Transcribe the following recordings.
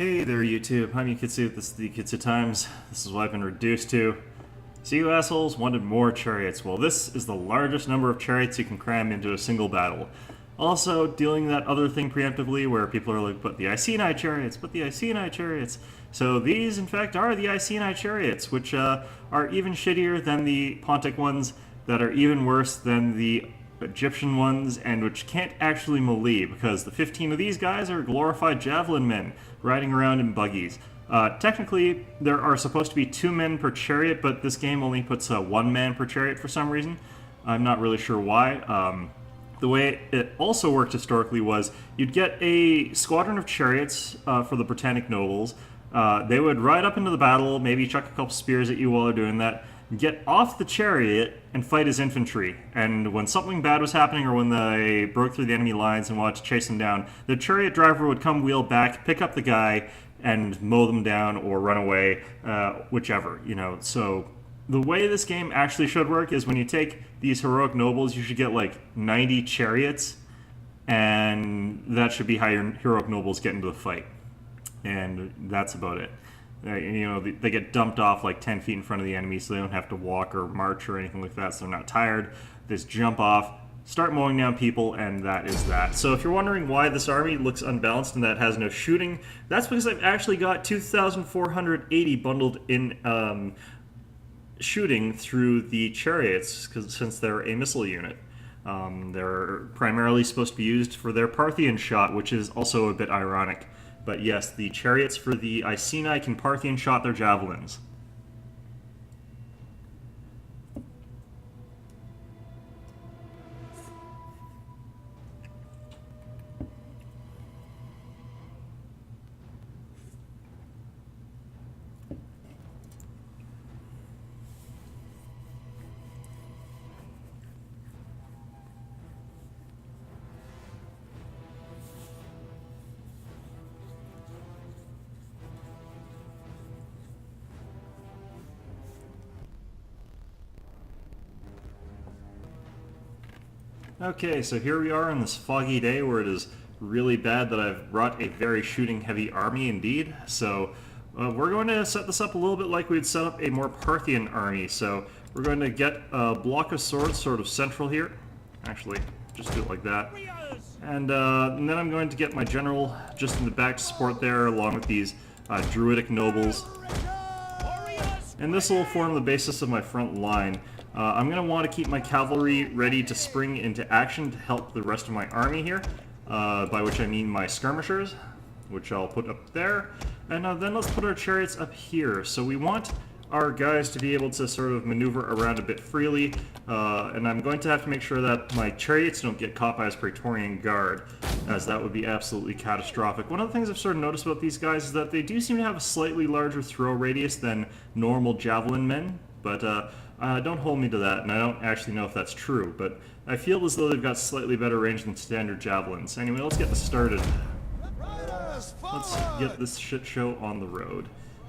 Hey there YouTube, I'm Yukitsu, this is the Yukitsu Times. This is what I've been reduced to. So you assholes wanted more chariots. Well, this is the largest number of chariots you can cram into a single battle. Also, dealing that other thing preemptively where people are like, but the Iceni chariots, but the Iceni chariots. So these, in fact, are the Iceni chariots, which are even shittier than the Pontic ones, that are even worse than the Egyptian ones, and which can't actually melee, because the 15 of these guys are glorified javelin men, riding around in buggies. Technically, there are supposed to be 2 men per chariot, but this game only puts 1 man per chariot for some reason. I'm not really sure why. The way it also worked historically was you'd get a squadron of chariots for the Britannic nobles. They would ride up into the battle, maybe chuck a couple spears at you while they're doing that, get off the chariot and fight as infantry. And when something bad was happening, or when they broke through the enemy lines and wanted to chase them down, the chariot driver would come wheel back, pick up the guy, and mow them down or run away, whichever, you know. So the way this game actually should work is when you take these heroic nobles, you should get like 90 chariots, and that should be how your heroic nobles get into the fight. And that's about it. You know, they get dumped off like 10 feet in front of the enemy, so they don't have to walk or march or anything like that, so they're not tired. They just jump off, start mowing down people, and that is that. So if you're wondering why this army looks unbalanced and that it has no shooting, that's because I've actually got 2,480 bundled in shooting through the chariots, since they're a missile unit. They're primarily supposed to be used for their Parthian shot, which is also a bit ironic. But yes, the chariots for the Iceni can Parthian shot their javelins. Okay, so here we are on this foggy day where it is really bad that I've brought a very shooting-heavy army indeed. So we're going to set this up a little bit like we'd set up a more Parthian army. So we're going to get a block of swords sort of central here. Actually, just do it like that. And then I'm going to get my general just in the back to support there, along with these druidic nobles. And this will form the basis of my front line. I'm going to want to keep my cavalry ready to spring into action to help the rest of my army here, by which I mean my skirmishers, which I'll put up there. And then let's put our chariots up here. So we want our guys to be able to sort of maneuver around a bit freely, and I'm going to have to make sure that my chariots don't get caught by his Praetorian Guard, as that would be absolutely catastrophic. One of the things I've sort of noticed about these guys is that they do seem to have a slightly larger throw radius than normal javelin men, but don't hold me to that, and I don't actually know if that's true, but I feel as though they've got slightly better range than standard javelins. Anyway, let's get this started. Let's get this shit show on the road.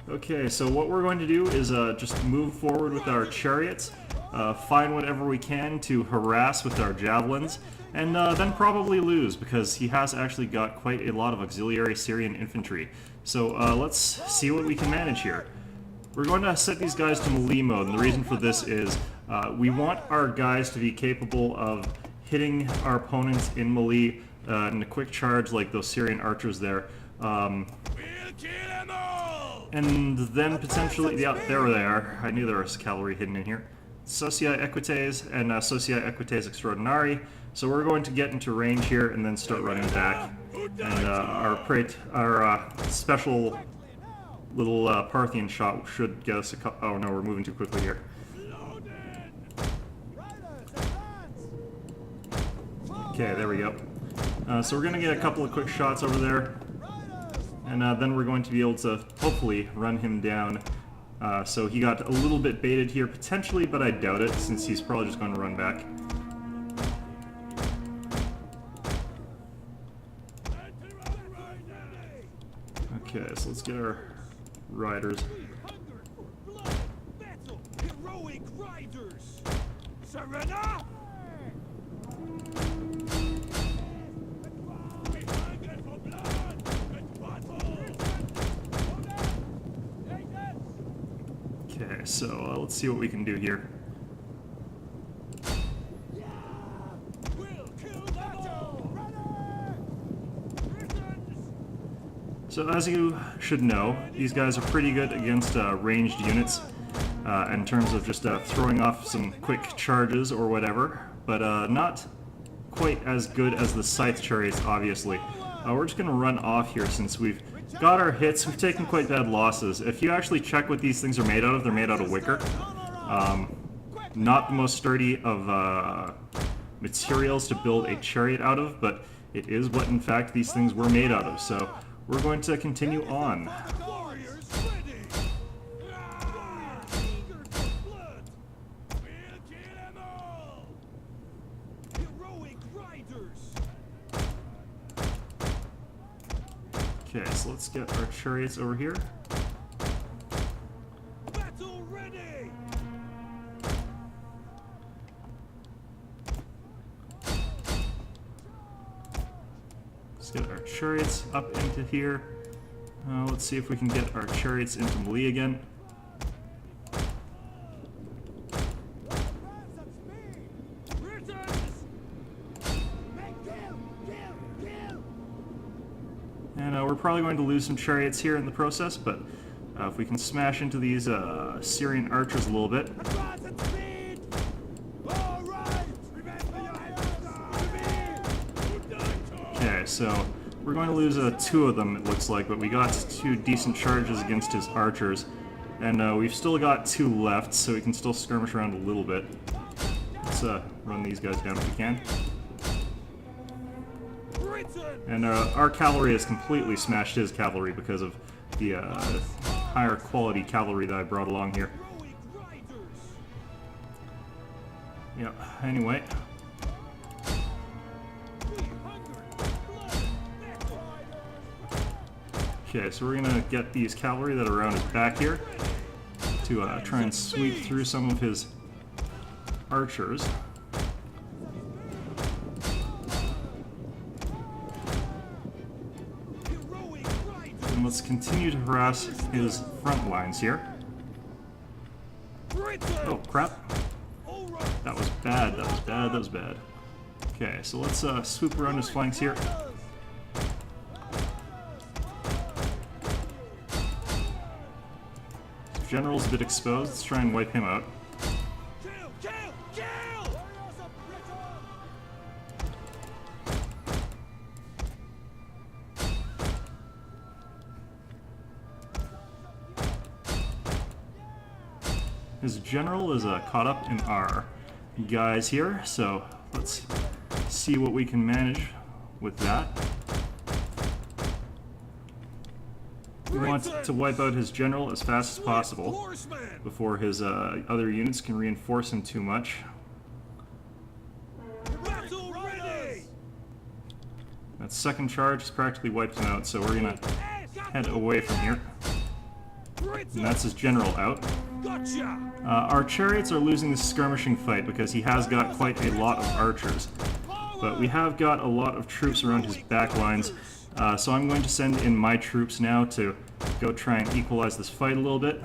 Okay, so what we're going to do is just move forward with our chariots, find whatever we can to harass with our javelins, and then probably lose, because he has actually got quite a lot of auxiliary Syrian infantry. So let's see what we can manage here. We're going to set these guys to melee mode, and the reason for this is we want our guys to be capable of hitting our opponents in melee in a quick charge like those Syrian archers there. And then potentially, yeah, there they are. I knew there was cavalry hidden in here. Socii Equites and Socii Equites Extraordinari. So we're going to get into range here and then start running back. And our special little Parthian shot should get us a couple. Oh no, we're moving too quickly here. Okay, there we go. So we're going to get a couple of quick shots over there. And then we're going to be able to, hopefully, run him down. So he got a little bit baited here, potentially, but I doubt it, since he's probably just going to run back. Okay, so let's get our riders. so let's see what we can do here. So as you should know, these guys are pretty good against ranged units in terms of just throwing off some quick charges or whatever, but not quite as good as the Scythe Chariots, obviously. We're just going to run off here since we've got our hits. We've taken quite bad losses. If you actually check what these things are made out of, they're made out of wicker. Not the most sturdy of materials to build a chariot out of, but it is what in fact these things were made out of. So we're going to continue on. Okay, so let's get our chariots over here. Battle ready. Let's get our chariots up into here. Let's see if we can get our chariots into melee again. And we're probably going to lose some chariots here in the process, but if we can smash into these Syrian archers a little bit. Okay, so we're going to lose 2 of them, it looks like, but we got 2 decent charges against his archers. And we've still got 2 left, so we can still skirmish around a little bit. Let's run these guys down if we can. And our cavalry has completely smashed his cavalry because of the higher quality cavalry that I brought along here. Yeah, anyway. Okay, so we're gonna get these cavalry that are around his back here to try and sweep through some of his archers. And let's continue to harass his front lines here. Oh, crap. That was bad, that was bad, that was bad. Okay, so let's swoop around his flanks here. General's a bit exposed. Let's try and wipe him out. His general is caught up in our guys here, so let's see what we can manage with that. We want to wipe out his general as fast as possible before his other units can reinforce him too much. That second charge has practically wiped him out, so we're going to head away from here. And that's his general out. Our chariots are losing this skirmishing fight because he has got quite a lot of archers. But we have got a lot of troops around his back lines. So I'm going to send in my troops now to go try and equalize this fight a little bit.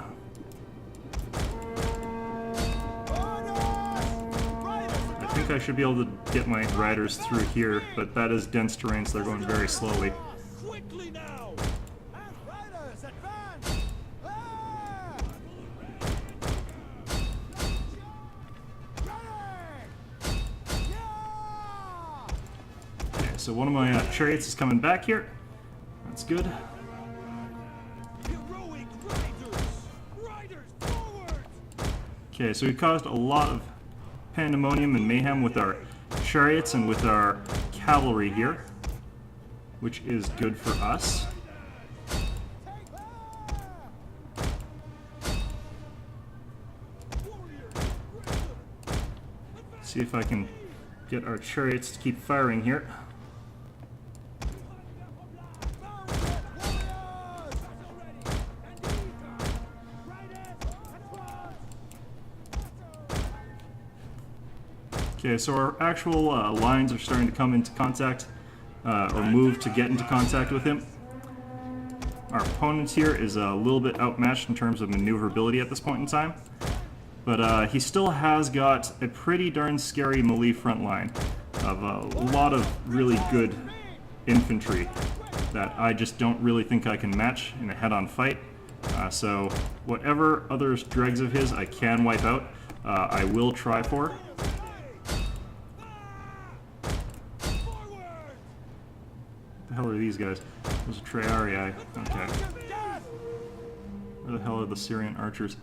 I think I should be able to get my riders through here, but that is dense terrain, so they're going very slowly. Okay, so one of my chariots is coming back here. That's good. Okay, so we caused a lot of pandemonium and mayhem with our chariots and with our cavalry here, which is good for us. See if I can get our chariots to keep firing here. Okay, so our actual lines are starting to come into contact, or move to get into contact with him. Our opponent here is a little bit outmatched in terms of maneuverability at this point in time. But he still has got a pretty darn scary melee front line of a lot of really good infantry that I just don't really think I can match in a head-on fight. So whatever other dregs of his I can wipe out, I will try for. What the hell are these guys? Those are Triarii. Okay. Where the hell are the Syrian archers?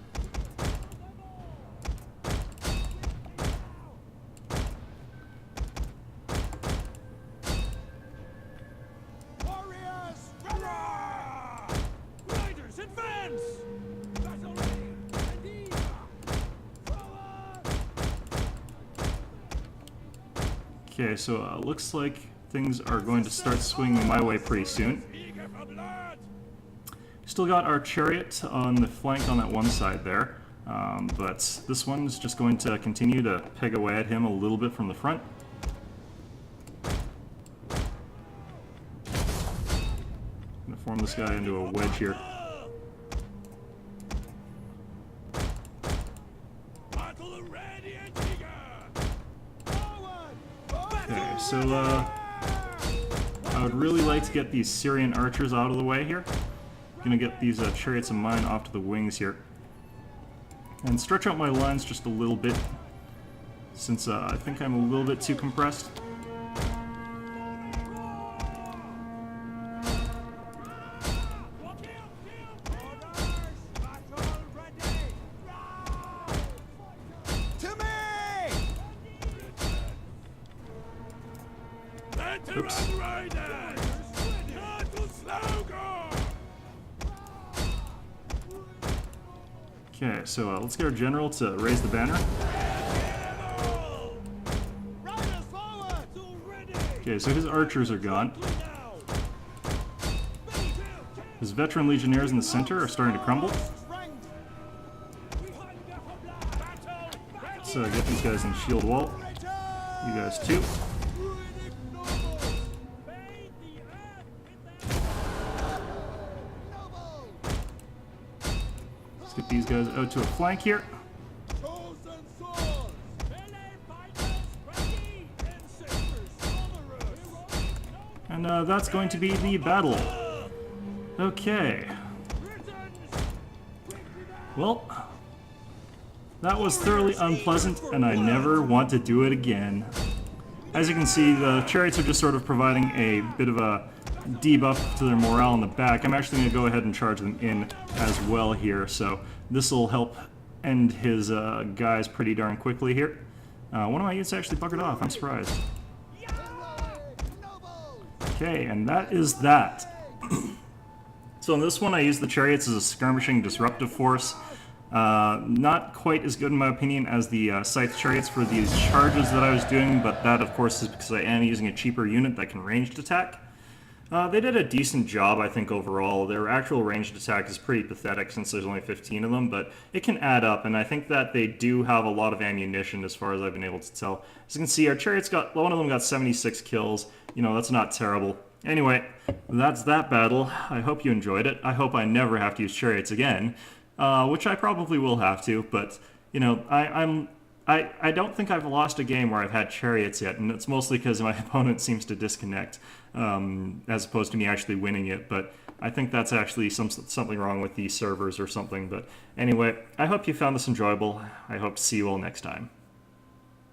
Okay, so looks like things are going to start swinging my way pretty soon. Still got our chariot on the flank on that one side there, but this one's just going to continue to peg away at him a little bit from the front. I'm going to form this guy into a wedge here. Okay, so I would really like to get these Syrian archers out of the way here. Gonna get these chariots of mine off to the wings here. And stretch out my lines just a little bit, since I think I'm a little bit too compressed. Oops. Okay, so let's get our general to raise the banner. Okay, so his archers are gone. His veteran legionnaires in the center are starting to crumble. So get these guys in shield wall. You guys too. Get these guys out to a flank here. And that's going to be the battle. Okay. Well, that was thoroughly unpleasant, and I never want to do it again. As you can see, the chariots are just sort of providing a bit of a debuff to their morale in the back. I'm actually going to go ahead and charge them in as well here, so this will help end his guys pretty darn quickly here. One of my units actually buggered off, I'm surprised. Okay, and that is that. So in this one I used the chariots as a skirmishing disruptive force. Not quite as good in my opinion as the scythe chariots for these charges that I was doing, but that of course is because I am using a cheaper unit that can ranged attack. They did a decent job, I think, overall. Their actual ranged attack is pretty pathetic since there's only 15 of them, but it can add up, and I think that they do have a lot of ammunition as far as I've been able to tell. As you can see, our chariots one of them got 76 kills. You know, that's not terrible. Anyway, that's that battle. I hope you enjoyed it. I hope I never have to use chariots again, which I probably will have to, but, you know, I don't think I've lost a game where I've had chariots yet, and it's mostly because my opponent seems to disconnect, as opposed to me actually winning it, but I think that's actually something wrong with the servers or something. But anyway, I hope you found this enjoyable. I hope to see you all next time.